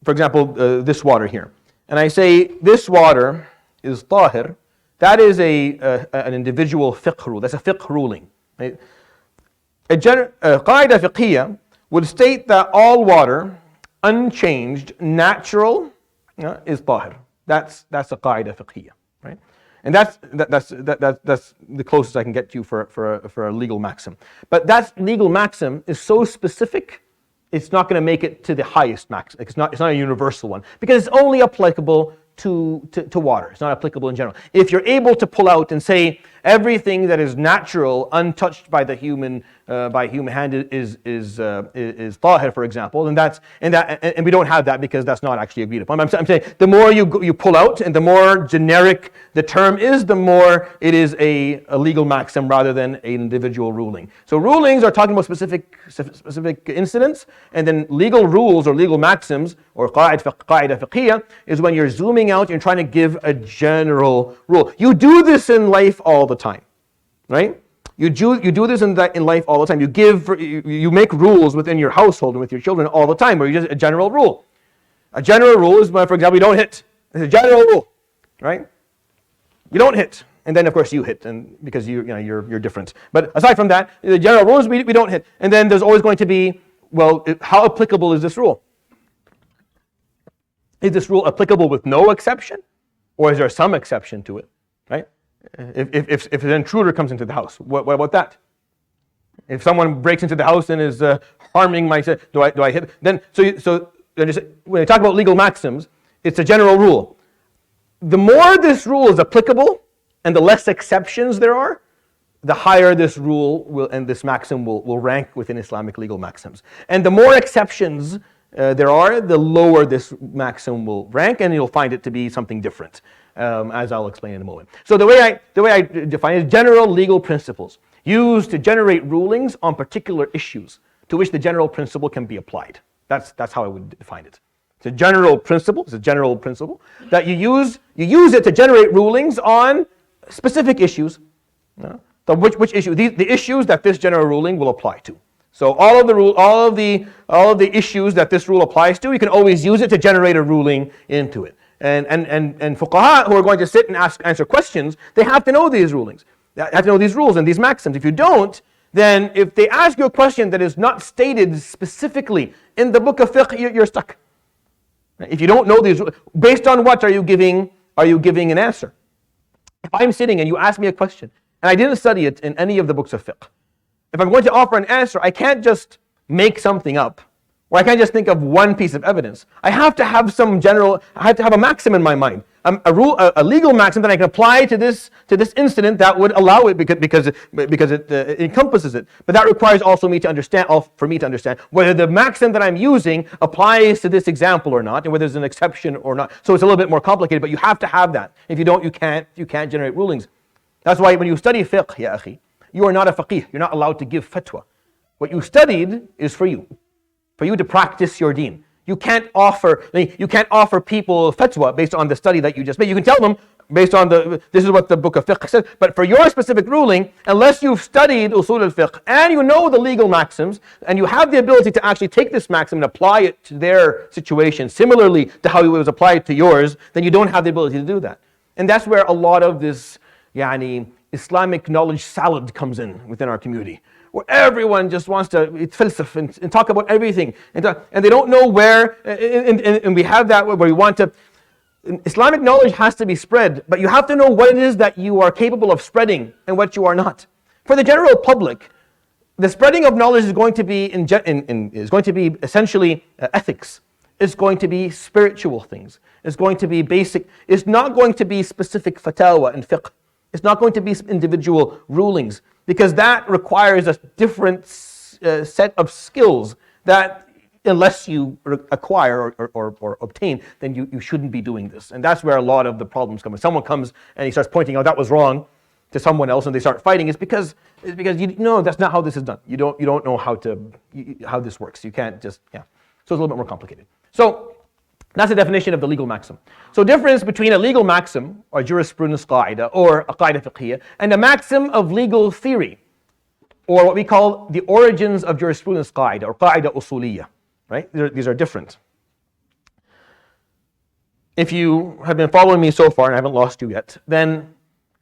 for example, this water here, and I say this water is tahir, that is an individual fiqh rule. That's a fiqh ruling. Right? A qaida fiqhiyya would state that all water, unchanged, natural, is tahir. That's a qaida fiqhiyya, right? And that's the closest I can get to for a legal maxim. But that legal maxim is so specific, it's not going to make it to the highest maxim. It's not a universal one, because it's only applicable to water. It's not applicable in general. If you're able to pull out and say everything that is natural, untouched by the human hand is tahir, for example, and we don't have that because that's not actually agreed upon. I'm saying the more you pull out and the more generic the term is, the more it is a legal maxim rather than an individual ruling. So rulings are talking about specific incidents, and then legal rules or legal maxims or qaida fiqhiyya is when you're zooming out and trying to give a general rule. You do this in life all the time, right? You do this in life all the time. You make rules within your household and with your children all the time, or you just a general rule. A general rule is, for example, you don't hit. It's a general rule, right? You don't hit, and then of course you hit, and because you're different. But aside from that, the general rule is we don't hit, and then there's always going to be, well, how applicable is this rule? Is this rule applicable with no exception, or is there some exception to it, right? If an intruder comes into the house, what about that? If someone breaks into the house and is harming my, do I hit? Then when I talk about legal maxims, it's a general rule. The more this rule is applicable, and the less exceptions there are, the higher this rule and this maxim will rank within Islamic legal maxims. And the more exceptions there are, the lower this maxim will rank, and you'll find it to be something different, as I'll explain in a moment. So the way I define it is general legal principles used to generate rulings on particular issues to which the general principle can be applied. That's how I would define it. It's a general principle. It's a general principle that you use it to generate rulings on specific issues. Which issue? The issues that this general ruling will apply to. So all of the issues that this rule applies to, you can always use it to generate a ruling into it. And fuqaha who are going to sit and answer questions, they have to know these rulings. They have to know these rules and these maxims. If you don't, then if they ask you a question that is not stated specifically in the book of fiqh, you're stuck. If you don't know these, based on what are you giving an answer? If I'm sitting and you ask me a question, and I didn't study it in any of the books of fiqh, if I'm going to offer an answer, I can't just make something up, or I can't just think of one piece of evidence. I have to have I have to have a maxim in my mind, a legal maxim that I can apply to this incident that would allow it because it encompasses it. But that requires also for me to understand whether the maxim that I'm using applies to this example or not, and whether there's an exception or not. So it's a little bit more complicated, but you have to have that. If you don't, you can't generate rulings. That's why when you study fiqh, ya akhi, you are not a faqih. You're not allowed to give fatwa. What you studied is for you to practice your deen. You can't offer people fatwa based on the study that you just made. You can tell them based on this is what the book of fiqh says, but for your specific ruling, unless you've studied usul al-fiqh and you know the legal maxims and you have the ability to actually take this maxim and apply it to their situation similarly to how it was applied to yours, then you don't have the ability to do that. And that's where a lot of this Islamic knowledge salad comes in within our community, where everyone just wants to filsaf and talk about everything, and they don't know where, and we have that where we want to. Islamic knowledge has to be spread, but you have to know what it is that you are capable of spreading and what you are not. For the general public, the spreading of knowledge is going to be essentially ethics. It's going to be spiritual things. It's going to be basic. It's not going to be specific fatwa and fiqh. It's not going to be individual rulings, because that requires a different set of skills that unless you acquire or obtain, then you shouldn't be doing this. And that's where a lot of the problems come. If someone comes and he starts pointing out that was wrong to someone else and they start fighting, it's because that's not how this is done. You don't know how this works. You can't just, So it's a little bit more complicated. So that's the definition of the legal maxim. So difference between a legal maxim, or jurisprudence qaida, or a qaida fiqhiyya, and a maxim of legal theory, or what we call the origins of jurisprudence qaida, or qaida usuliyya. Right? These are different. If you have been following me so far, and I haven't lost you yet, then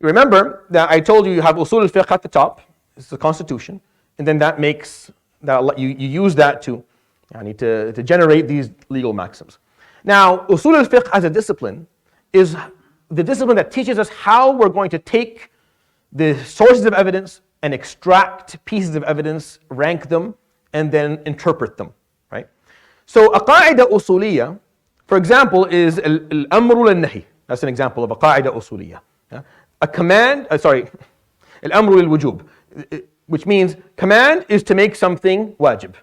remember that I told you have usul al-fiqh at the top. It's the constitution, and then you use that to generate these legal maxims. Now, usul al-fiqh as a discipline is the discipline that teaches us how we're going to take the sources of evidence and extract pieces of evidence, rank them, and then interpret them. Right? So a qaida usuliyya, for example, is al-amru lil-nahi. That's an example of a qaida usuliyya. A command, al-amru lil-wujub, which means command is to make something wajib.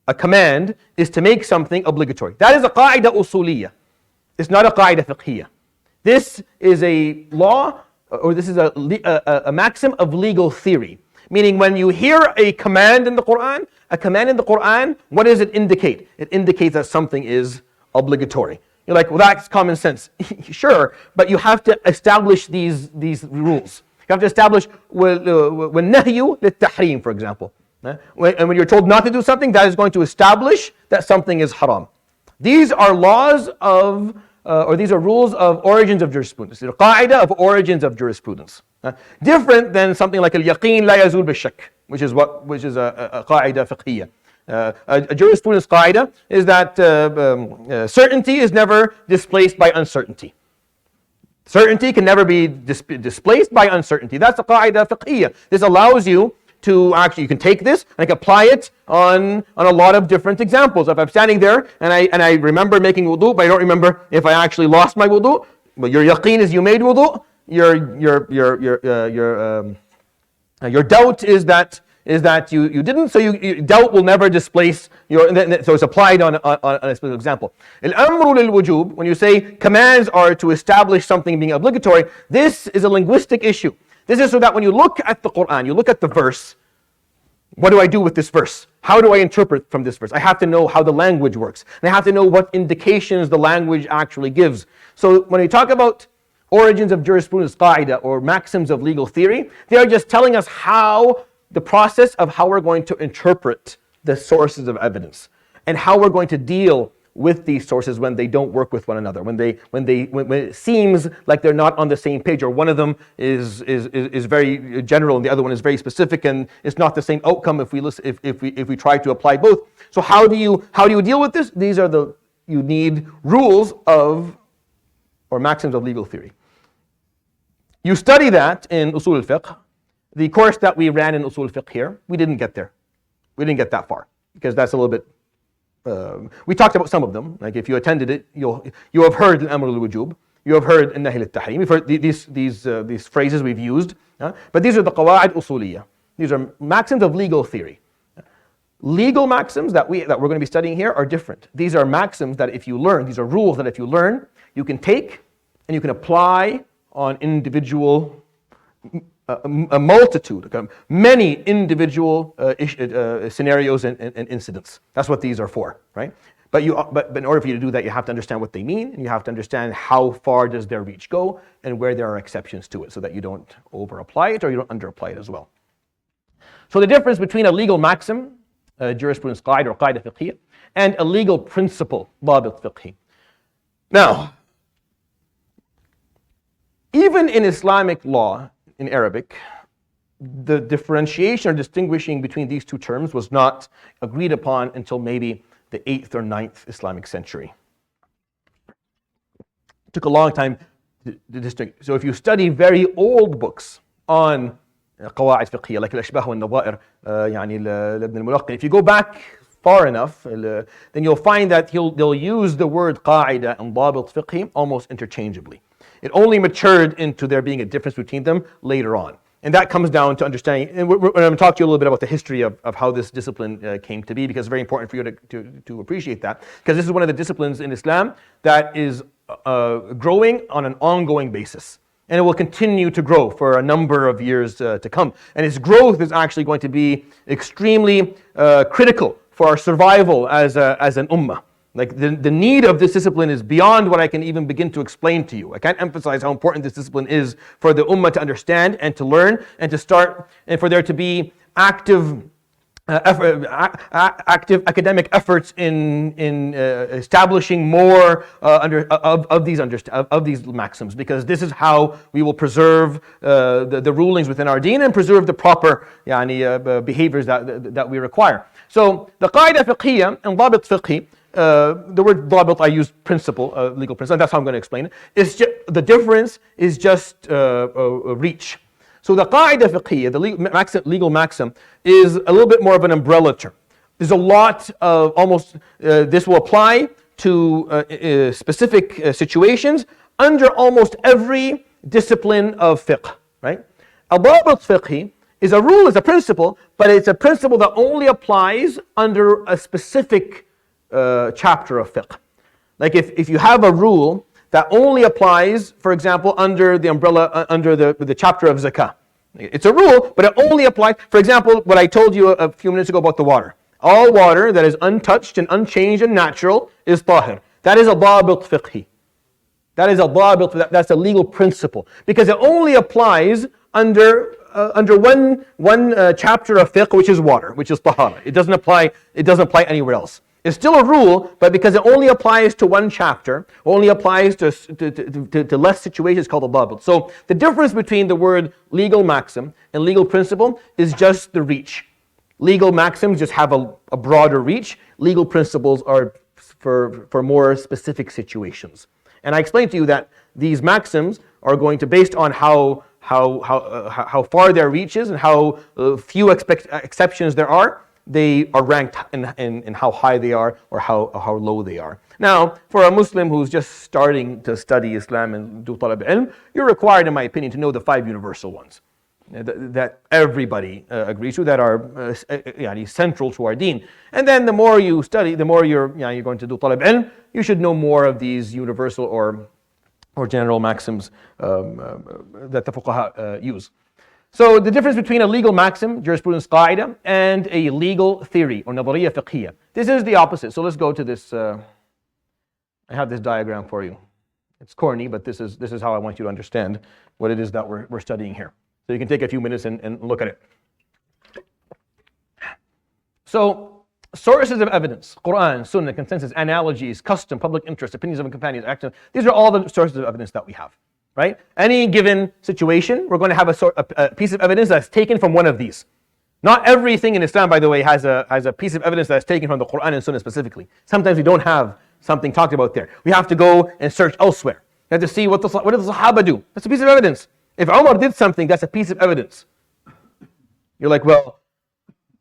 A command is to make something obligatory. That is a qaida usuliyya. It's not a qaida fiqhiyya. This is a law, or this is a maxim of legal theory. Meaning when you hear a command in the Quran, what does it indicate? It indicates that something is obligatory. You're like, well, that's common sense. Sure, but you have to establish these rules. You have to establish وَالنَّهْيُ لِلتَّحْرِيمِ, for example. And when you're told not to do something, that is going to establish that something is haram. These are laws of, these are rules of origins of jurisprudence. The qaida of origins of jurisprudence. Different than something like al-yaqeen la yazul bil-shak, which is a qaida fiqhiyya. A jurisprudence qaida is that certainty is never displaced by uncertainty. Certainty can never be displaced by uncertainty. That's a qaida fiqhiyya. This allows you to you can take this and apply it on a lot of different examples. If I'm standing there and I remember making wudu, but I don't remember if I actually lost my wudu, but your yaqeen is you made wudu. Your doubt is that you didn't. So your doubt will never displace so it's applied on a specific example. Al-amru lil-wujub, when you say commands are to establish something being obligatory, this is a linguistic issue. This is so that when you look at the Quran, you look at the verse, what do I do with this verse? How do I interpret from this verse? I have to know how the language works. And I have to know what indications the language actually gives. So when we talk about origins of jurisprudence qaida or maxims of legal theory, they are just telling us how the process of how we're going to interpret the sources of evidence and how we're going to deal with these sources when they don't work with one another, when it seems like they're not on the same page, or one of them is very general and the other one is very specific, and it's not the same outcome if we try to apply both. So how do you deal with this? These are the you need rules of, or maxims of legal theory. You study that in Usul al-Fiqh. The course that we ran in Usul al-Fiqh here, we didn't get there. We didn't get that far, because that's a little bit, we talked about some of them. Like if you attended it, you have heard al-amr al-wujub, you have heard an-nahy al-tahrim, you've heard these phrases we've used, but these are the qawa'id usuliyya. These are maxims of legal theory. Legal maxims that we're going to be studying here are different. These are maxims that if you learn, these are rules that if you learn, you can take and you can apply on individual, a multitude, many individual scenarios and incidents. That's what these are for, right? But in order for you to do that, you have to understand what they mean, and you have to understand how far does their reach go, and where there are exceptions to it, so that you don't over-apply it or you don't under-apply it as well. So the difference between a legal maxim, jurisprudence qaida or qaida fiqhiyya, and a legal principle, dabit fiqhi. Now, even in Islamic law, in Arabic, the differentiation or distinguishing between these two terms was not agreed upon until maybe the 8th or 9th Islamic century. It took a long time to distinguish. So if you study very old books on قواعد فقهية like الأشباه والنظائر يعني لابن الملقن, if you go back far enough, then you'll find that they'll use the word قاعدة and ضابط فقهي almost interchangeably. It only matured into there being a difference between them later on. And that comes down to understanding, and I'm going to talk to you a little bit about the history of how this discipline came to be, because it's very important for you to appreciate that, because this is one of the disciplines in Islam that is growing on an ongoing basis. And it will continue to grow for a number of years to come. And its growth is actually going to be extremely critical for our survival as an ummah. Like the need of this discipline is beyond what I can even begin to explain to you. I can't emphasize how important this discipline is for the ummah to understand and to learn and to start, and for there to be active academic efforts in establishing more of these maxims, because this is how we will preserve the rulings within our deen and preserve the proper behaviors that we require. So the qaida fiqhiyya and dabit fiqhi, the word dabit I use principle, legal principle, and that's how I'm going to explain it. It's just, the difference is just reach. So the qaida fiqhiyya, the legal maxim, is a little bit more of an umbrella term. There's a lot of this will apply to specific situations under almost every discipline of fiqh, right? Al-dabit fiqhi is a rule, is a principle, but it's a principle that only applies under a specific chapter of fiqh. Like if you have a rule that only applies, for example, under the umbrella, under the chapter of zakah. It's a rule, but it only applies, for example, what I told you a few minutes ago about the water. All water that is untouched and unchanged and natural is tahir. That is a dabit fiqhi. That is a dabit, that's a legal principle. Because it only applies under one chapter of fiqh, which is water, which is tahara. It doesn't apply anywhere else. It's still a rule, but because it only applies to one chapter, only applies to less situations, called a dabit. So the difference between the word legal maxim and legal principle is just the reach. Legal maxims just have a broader reach. Legal principles are for more specific situations. And I explained to you that these maxims are going to, based on how far their reach is and how few exceptions there are, they are ranked in how high they are or how low they are. Now, for a Muslim who's just starting to study Islam and do talab ilm, you're required, in my opinion, to know the 5 universal ones that everybody agrees to, that are central to our deen. And then the more you study, the more you're going to do talab ilm, you should know more of these universal or general maxims that the fuqaha use. So the difference between a legal maxim, jurisprudence qaida, and a legal theory or nadariyya fiqhiyya. This is the opposite. So let's go to this. I have this diagram for you. It's corny, but this is how I want you to understand what it is that we're studying here. So you can take a few minutes and look at it. So sources of evidence: Quran, Sunnah, consensus, analogies, custom, public interest, opinions of companions, actions. These are all the sources of evidence that we have. Right? Any given situation, we're going to have a piece of evidence that's taken from one of these. Not everything in Islam, by the way, has a piece of evidence that's taken from the Quran and Sunnah specifically. Sometimes we don't have something talked about there. We have to go and search elsewhere. You have to see what did the Sahaba do. That's a piece of evidence. If Umar did something, that's a piece of evidence. You're like, well,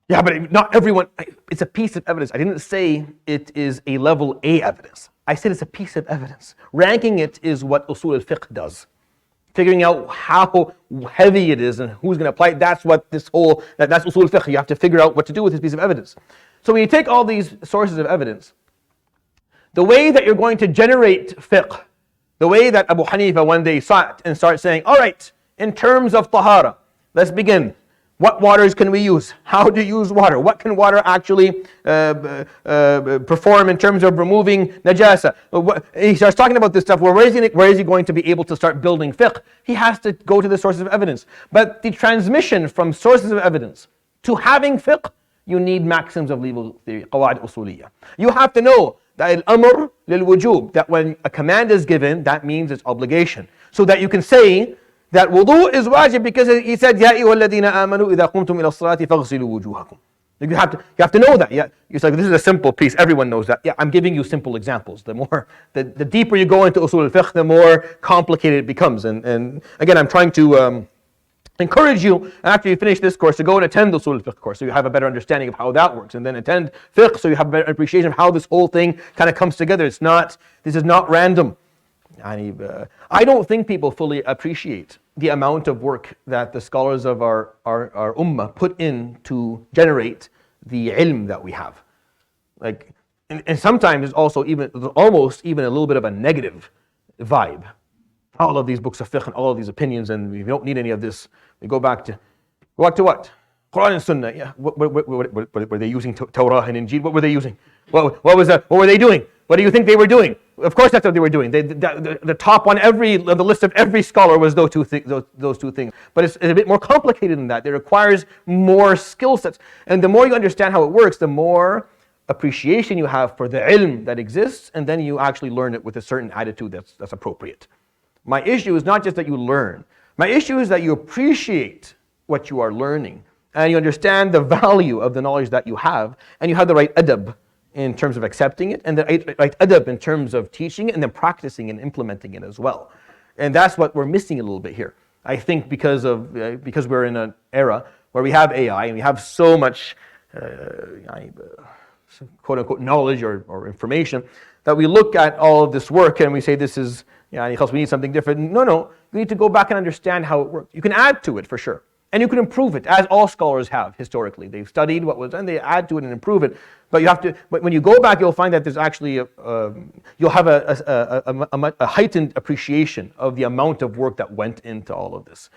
yeah, but not everyone. It's a piece of evidence. I didn't say it is a level A evidence. I said it's a piece of evidence. Ranking it is what usul al-fiqh does. Figuring out how heavy it is and who's going to apply it, that's what that's usul al-fiqh. You have to figure out what to do with this piece of evidence. So when you take all these sources of evidence, the way that you're going to generate fiqh, the way that Abu Hanifa one day sat and started saying, all right, in terms of tahara, let's begin. What waters can we use? How to use water? What can water actually perform in terms of removing najasa? He starts talking about this stuff. Where is he going to be able to start building fiqh? He has to go to the sources of evidence. But the transmission from sources of evidence to having fiqh, you need maxims of legal theory, qawaid usuliyya. You have to know that al-amr lil-wujub, that when a command is given, that means it's obligation. So that you can say that wudu is wajib because he said, Ya ayyuhalladhina amanu idha qumtum ila as-salati faghsilu wujuhakum. You have to know that. Yeah, it's like this is a simple piece. Everyone knows that. Yeah, I'm giving you simple examples. The deeper you go into usul al-fiqh, the more complicated it becomes. And again, I'm trying to encourage you after you finish this course to go and attend the usul al-fiqh course, so you have a better understanding of how that works, and then attend fiqh, so you have a better appreciation of how this whole thing kind of comes together. This is not random. I don't think people fully appreciate the amount of work that the scholars of our ummah put in to generate the ilm that we have. Like, and sometimes it's also almost even a little bit of a negative vibe. All of these books of fiqh and all of these opinions, and we don't need any of this. We go back to what? Quran and Sunnah. Yeah. What were they using? Torah and Injil. What were they using? What was that? What were they doing? What do you think they were doing? Of course, that's what they were doing. The top on the list of every scholar was those two things. But it's a bit more complicated than that. It requires more skill sets. And the more you understand how it works, the more appreciation you have for the ilm that exists, and then you actually learn it with a certain attitude that's appropriate. My issue is not just that you learn. My issue is that you appreciate what you are learning, and you understand the value of the knowledge that you have, and you have the right adab in terms of accepting it, and the right adab in terms of teaching it, and then practicing and implementing it as well. And that's what we're missing a little bit here. I think because we're in an era where we have AI and we have so much quote unquote knowledge or information, that we look at all of this work and we say this is, we need something different. No, you need to go back and understand how it works. You can add to it for sure. And you can improve it, as all scholars have historically. They've studied what was done, they add to it and improve it. But when you go back, you'll find that there's actually, you'll have a heightened appreciation of the amount of work that went into all of this,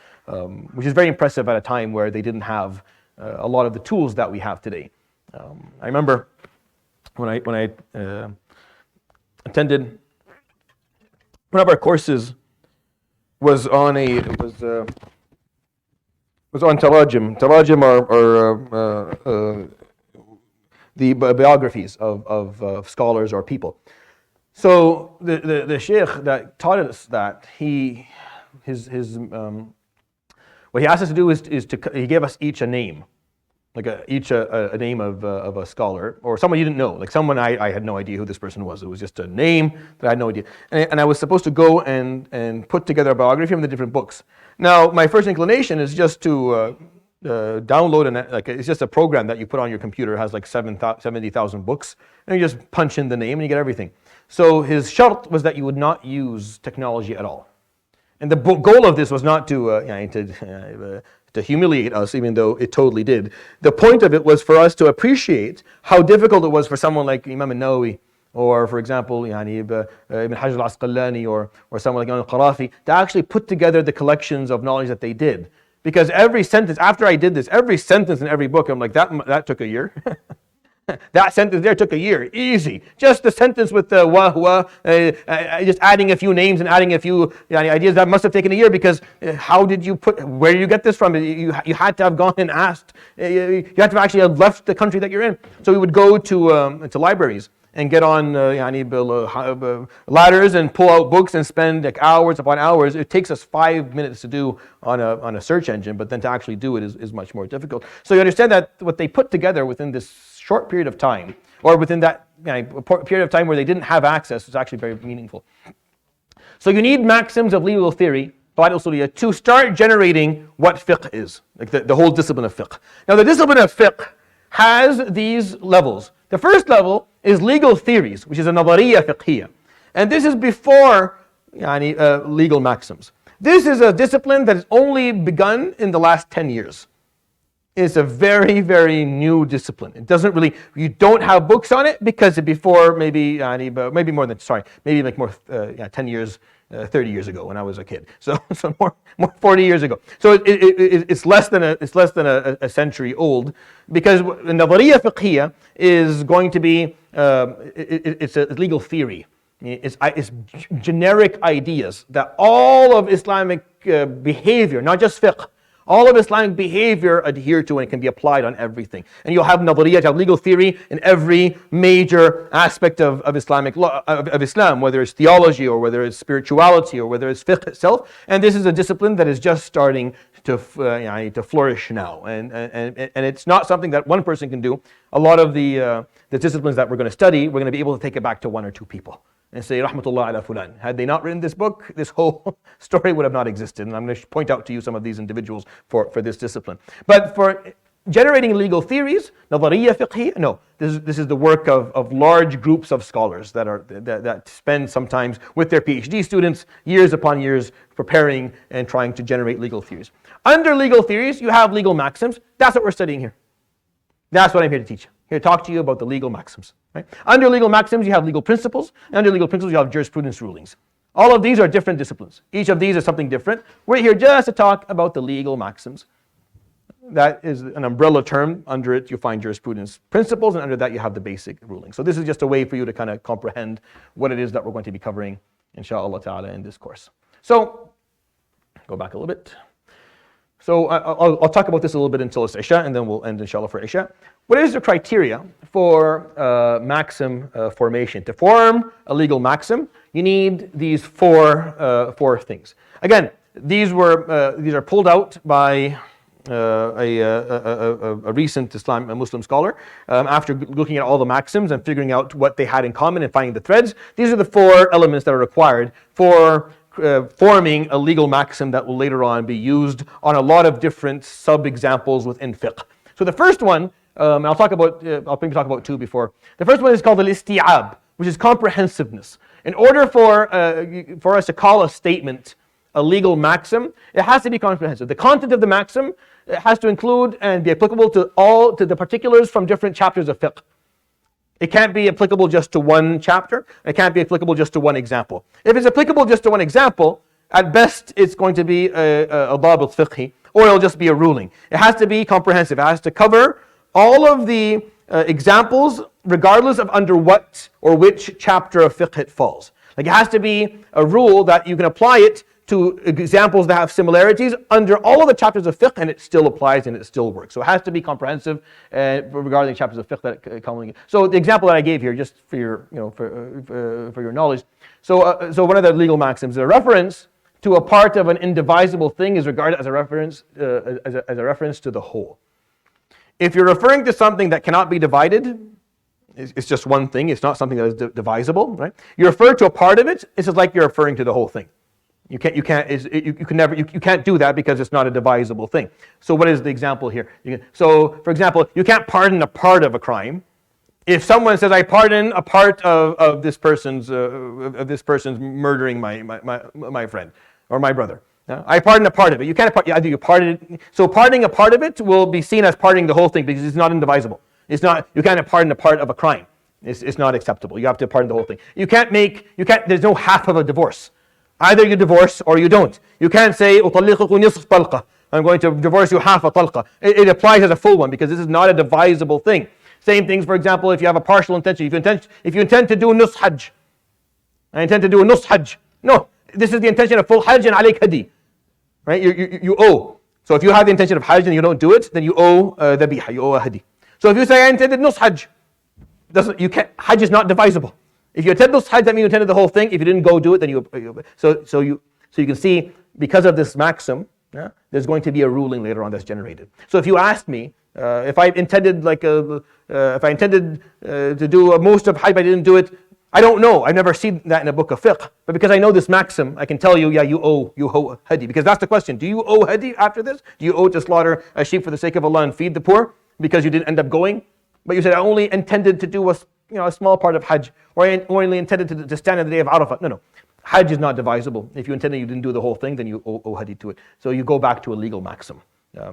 which is very impressive at a time where they didn't have a lot of the tools that we have today. I remember when I attended one of our courses was on tarajim. Tarajim are the biographies of scholars or people. So the sheikh that taught us that what he asked us to do is he gave us each a name, like a name of a scholar or someone you didn't know, like someone I had no idea who this person was. It was just a name that I had no idea, and I was supposed to go and put together a biography from the different books. Now, my first inclination is just to download it's just a program that you put on your computer. It has like 70,000 books, and you just punch in the name and you get everything. So his shart was that you would not use technology at all, and the goal of this was not to humiliate us, even though it totally did. The point of it was for us to appreciate how difficult it was for someone like Imam al-Nawawi, or for example, Ibn Hajar al-Asqalani, or someone like al-Qarafi, to actually put together the collections of knowledge that they did. Because every sentence, after I did this, every sentence in every book, I'm like, that took a year. That sentence there took a year, easy. Just the sentence with the just adding a few names and adding a few ideas, that must have taken a year, because where did you get this from? You had to have gone and asked. You had to actually have left the country that you're in. So we would go to libraries and get on ladders and pull out books and spend like hours upon hours. It takes us 5 minutes to do on a search engine, but then to actually do it is much more difficult. So you understand that what they put together within this short period of time, or within that period of time where they didn't have access was actually very meaningful. So you need maxims of legal theory, to start generating what fiqh is, like the whole discipline of fiqh. Now the discipline of fiqh has these levels. The first level is legal theories, which is a nadariya fiqhiyya. And this is before legal maxims. This is a discipline that has only begun in the last 10 years. It's a very, very new discipline. It doesn't really, you don't have books on it because before maybe more than, 10 years, 30 years ago when I was a kid. So more 40 years ago. So it's less than a century old, because the nadariya fiqhiyya is going to be, it's a legal theory. It's generic ideas that all of Islamic behavior, not just fiqh, all of Islamic behavior adhere to, and it can be applied on everything. And you'll have nadariyat, you have legal theory in every major aspect of Islamic law, of Islam, whether it's theology or whether it's spirituality or whether it's fiqh itself. And this is a discipline that is just starting to flourish now. And it's not something that one person can do. A lot of the disciplines that we're going to study, we're going to be able to take it back to one or two people and say, Rahmatullah ala fulan. Had they not written this book, this whole story would have not existed. And I'm going to point out to you some of these individuals for this discipline. But for generating legal theories, nadariya fiqhi, no. This is the work of large groups of scholars that spend sometimes with their PhD students years upon years preparing and trying to generate legal theories. Under legal theories, you have legal maxims. That's what we're studying here. That's what I'm here to teach you. Here to talk to you about the legal maxims. Right? Under legal maxims, you have legal principles. And under legal principles, you have jurisprudence rulings. All of these are different disciplines. Each of these is something different. We're here just to talk about the legal maxims. That is an umbrella term. Under it, you find jurisprudence principles, and under that, you have the basic rulings. So this is just a way for you to kind of comprehend what it is that we're going to be covering, inshallah ta'ala, in this course. So, go back a little bit. So I'll talk about this a little bit until it's Isha, and then we'll end inshallah for Isha. What is the criteria for maxim formation? To form a legal maxim, you need these four things. Again, these are pulled out by a recent Muslim scholar after looking at all the maxims and figuring out what they had in common and finding the threads. These are the four elements that are required for forming a legal maxim that will later on be used on a lot of different sub-examples within fiqh. So the first one, I'll maybe talk about two before. The first one is called al-isti'ab, which is comprehensiveness. In order for us to call a statement a legal maxim, it has to be comprehensive. The content of the maxim has to include and be applicable to the particulars from different chapters of fiqh. It can't be applicable just to one chapter. It can't be applicable just to one example. If it's applicable just to one example, at best it's going to be a dabit fiqhi, or it'll just be a ruling. It has to be comprehensive. It has to cover all of the examples, regardless of under what or which chapter of fiqh it falls. Like, it has to be a rule that you can apply it to examples that have similarities under all of the chapters of fiqh, and it still applies and it still works. So it has to be comprehensive regarding the chapters of fiqh that commonly. So the example that I gave here, just for your for your knowledge. So one of the legal maxims, a reference to a part of an indivisible thing is regarded as a reference to the whole. If you're referring to something that cannot be divided, it's just one thing. It's not something that is divisible, right? You refer to a part of it. It's just like you're referring to the whole thing. You can't do that because it's not a divisible thing. So what is the example here? So for example, you can't pardon a part of a crime. If someone says, "I pardon a part of this person's murdering my friend or my brother," I pardon a part of it. You can't either you pardon it. So pardoning a part of it will be seen as pardoning the whole thing because it's not indivisible. It's not. You can't pardon a part of a crime. It's not acceptable. You have to pardon the whole thing. You can't. There's no half of a divorce. Either you divorce or you don't. You can't say, "أطلقك نصف طلقة." I'm going to divorce you half a talqa. It applies as a full one because this is not a divisible thing. Same things, for example, if you have a partial intention. If you intend to do nus hajj, I intend to do a nus hajj. No, this is the intention of full hajj and alayk hadi. Right? You owe. So if you have the intention of hajj and you don't do it, then you owe dhabiha, you owe a hadi. So if you say, "I intended nus hajj," hajj is not divisible. If you attend those hajj, that means you attended the whole thing. If you didn't go do it, then so you can see, because of this maxim, there's going to be a ruling later on that's generated. So if you ask me, If I intended to do most of Hajj, but I didn't do it, I don't know. I've never seen that in a book of fiqh. But because I know this maxim, I can tell you, yeah, you owe hadi. Because that's the question. Do you owe hadi after this? Do you owe to slaughter a sheep for the sake of Allah and feed the poor because you didn't end up going? But you said, I only intended to do a small part of Hajj, or I only intended to stand on the day of Arafah. No. Hajj is not divisible. If you intended you didn't do the whole thing, then you owe hadi to it. So you go back to a legal maxim.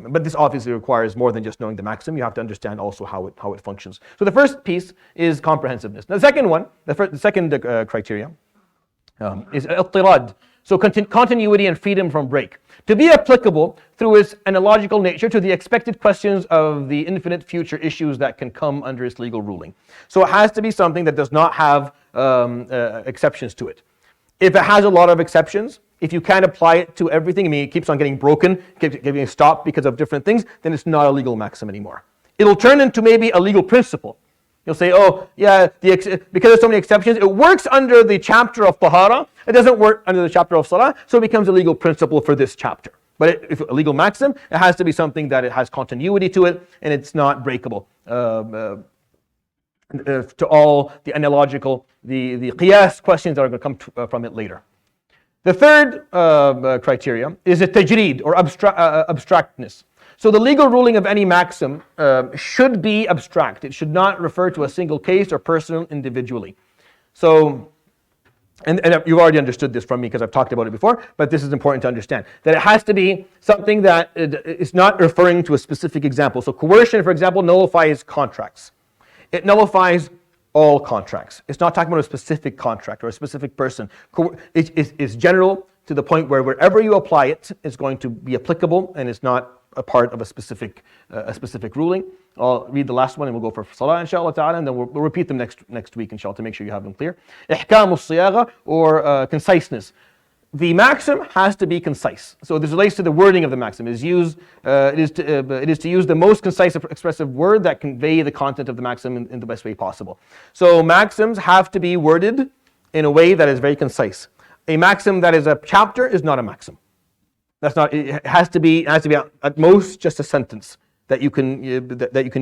But this obviously requires more than just knowing the maxim. You have to understand also how it functions. So the first piece is comprehensiveness. Now the second one, the second criteria is ittirad. So continuity and freedom from break. To be applicable through its analogical nature to the expected questions of the infinite future issues that can come under its legal ruling. So it has to be something that does not have exceptions to it. If it has a lot of exceptions, if you can't apply it to everything, I mean, it keeps on getting broken, getting stopped because of different things, then it's not a legal maxim anymore. It'll turn into maybe a legal principle. You'll say, oh, yeah, because there's so many exceptions, it works under the chapter of Tahara, it doesn't work under the chapter of Salah, so it becomes a legal principle for this chapter. But if a legal maxim, it has to be something that it has continuity to it, and it's not breakable. To all the analogical, the qiyas questions that are going to come from it later. The third criteria is a tajreed, or abstractness. So the legal ruling of any maxim should be abstract. It should not refer to a single case or person individually. So, and you've already understood this from me because I've talked about it before, but this is important to understand. That it has to be something that is not referring to a specific example. So coercion, for example, nullifies contracts. It nullifies all contracts. It's not talking about a specific contract or a specific person. It's general to the point where wherever you apply it, it's going to be applicable and it's not a part of a specific ruling. I'll read the last one and we'll go for Salah inshallah ta'ala, and then we'll repeat them next week inshallah to make sure you have them clear. Ihkam al-siyagha, or conciseness. The maxim has to be concise. So this relates to the wording of the maxim. It is to use the most concise expressive word that convey the content of the maxim in the best way possible. So maxims have to be worded in a way that is very concise. A maxim that is a chapter is not a maxim. It has to be at most just a sentence that you can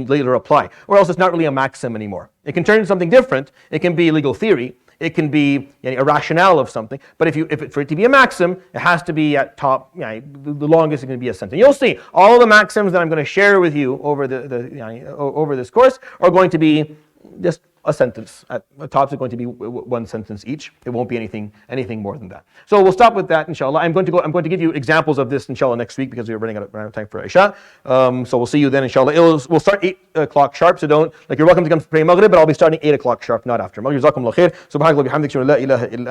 later apply, or else it's not really a maxim anymore. It can turn into something different. It can be legal theory. It can be a rationale of something, but for it to be a maxim, it has to be at top. The longest it can be a sentence. You'll see all the maxims that I'm going to share with you over over this course are going to be just a sentence. At the top, it's going to be one sentence each. It won't be anything more than that. So we'll stop with that, inshallah. I'm going to give you examples of this, inshallah, next week because we're running out of time for Isha. So we'll see you then, inshallah. We'll start 8 o'clock sharp. So you're welcome to come pray Maghrib, but I'll be starting 8 o'clock sharp, not after. Jazakumullah khair. Subhanakallah bihamdik, la ilaha illa